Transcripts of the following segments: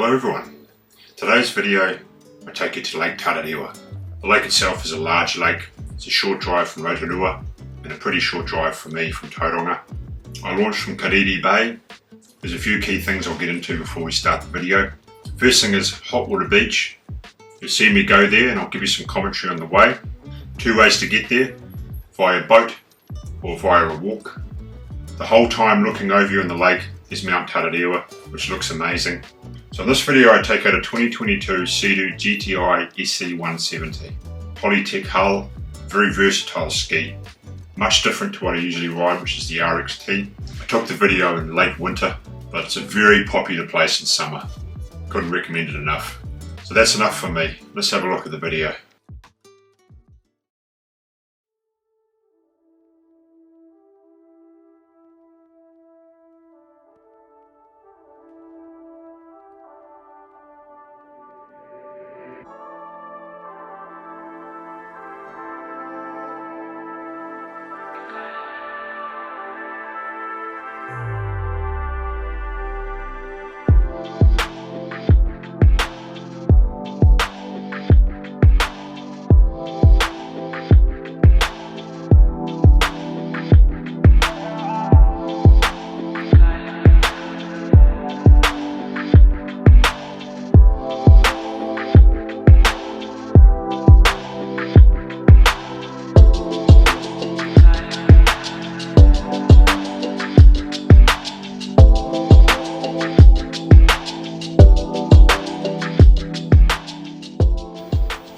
Hello everyone. Today's video I take you to Lake Tarawera. The lake itself is a large lake. It's a short drive from Rotorua and a pretty short drive for me from Tauranga. I launched from Kariri Bay. There's a few key things I'll get into before we start the video. First thing is hot water beach. You'll see me go there and I'll give you some commentary on the way. Two ways to get there, via boat or via a walk. The whole time looking over you in the lake is Mount Tarawera, which looks amazing. So in this video I take out a 2022 Seadoo DJI SE 170. Polytech hull, very versatile ski. Much different to what I usually ride, which is the RXT. I took the video in late winter, but it's a very popular place in summer. Couldn't recommend it enough. So that's enough for me. Let's have a look at the video.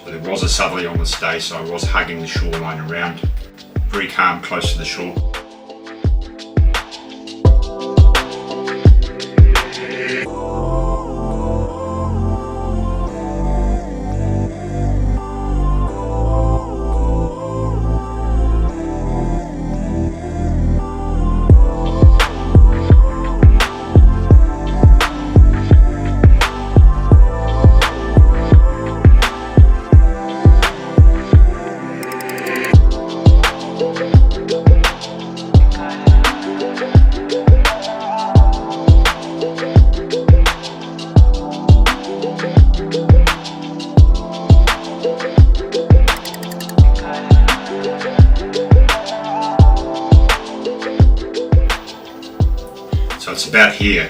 It was a southerly on this day, so I was hugging the shoreline around. Very calm, close to the shore. So it's about here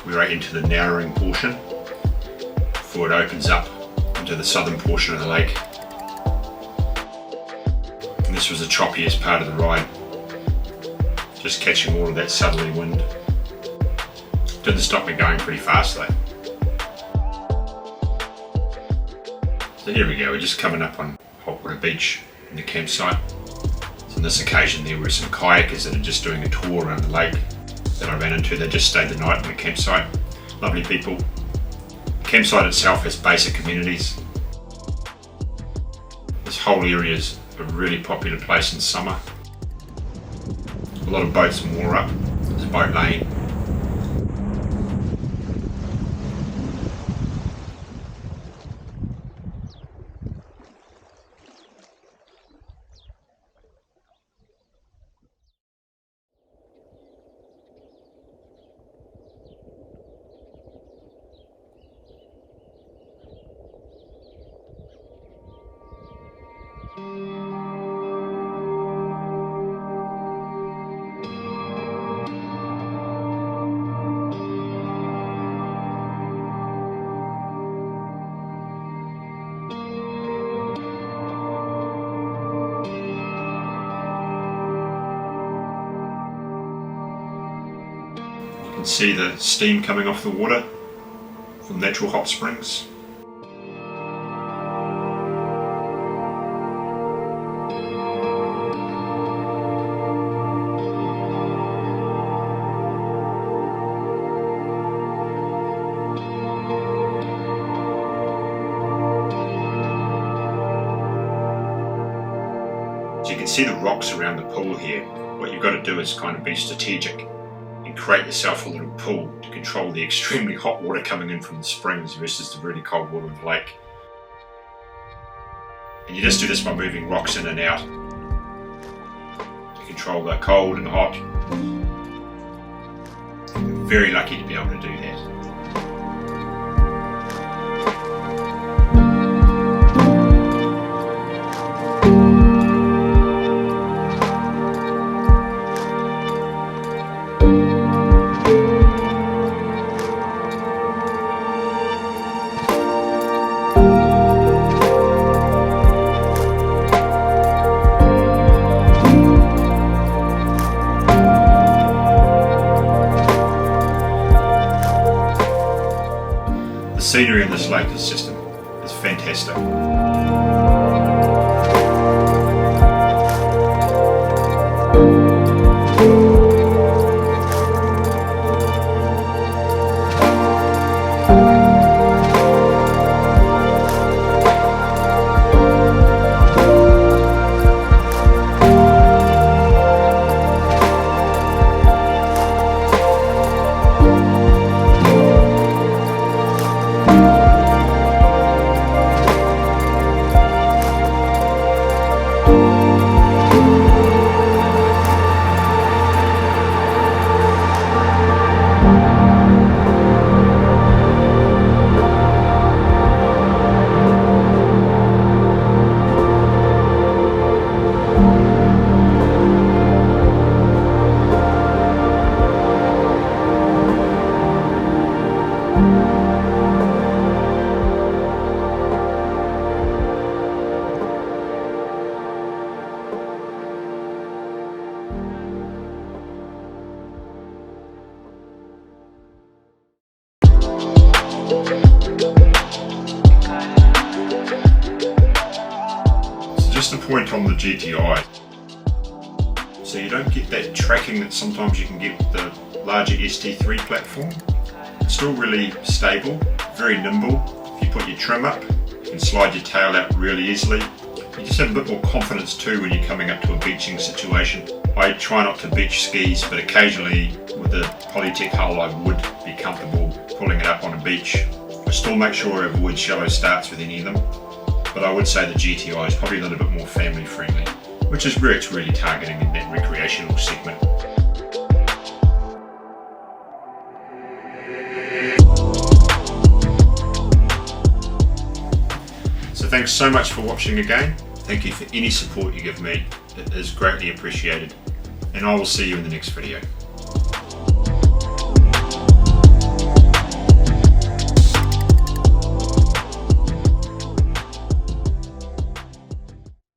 where I enter the narrowing portion before it opens up into the southern portion of the lake. And this was the choppiest part of the ride, just catching all of that southerly wind. Didn't stop me going pretty fast though. So here we go, we're just coming up on hot water beach in the campsite. So on this occasion there were some kayakers that are just doing a tour around the lake that I ran into. They just stayed the night in the campsite. Lovely people. The campsite itself has basic amenities. This whole area is a really popular place in summer. A lot of boats moor up. There's a boat lane. You can see the steam coming off the water from natural hot springs. So you can see the rocks around the pool here. What you've got to do is kind of be strategic and create yourself a little pool to control the extremely hot water coming in from the springs versus the really cold water of the lake. And you just do this by moving rocks in and out to control the cold and hot. You're very lucky to be able to do that. scenery in this lake system is fantastic. Just a point on the GTI, so you don't get that tracking that sometimes you can get with the larger ST3 platform. It's still really stable, very nimble. If you put your trim up, you can slide your tail out really easily. You just have a bit more confidence too when you're coming up to a beaching situation. I try not to beach skis, but occasionally with the Polytech hull I would be comfortable pulling it up on a beach. I still make sure I avoid shallow starts with any of them. But I would say the GTI is probably a little bit more family friendly, which is where it's really targeting in that recreational segment. So thanks so much for watching again. Thank you for any support you give me. It is greatly appreciated. And I will see you in the next video.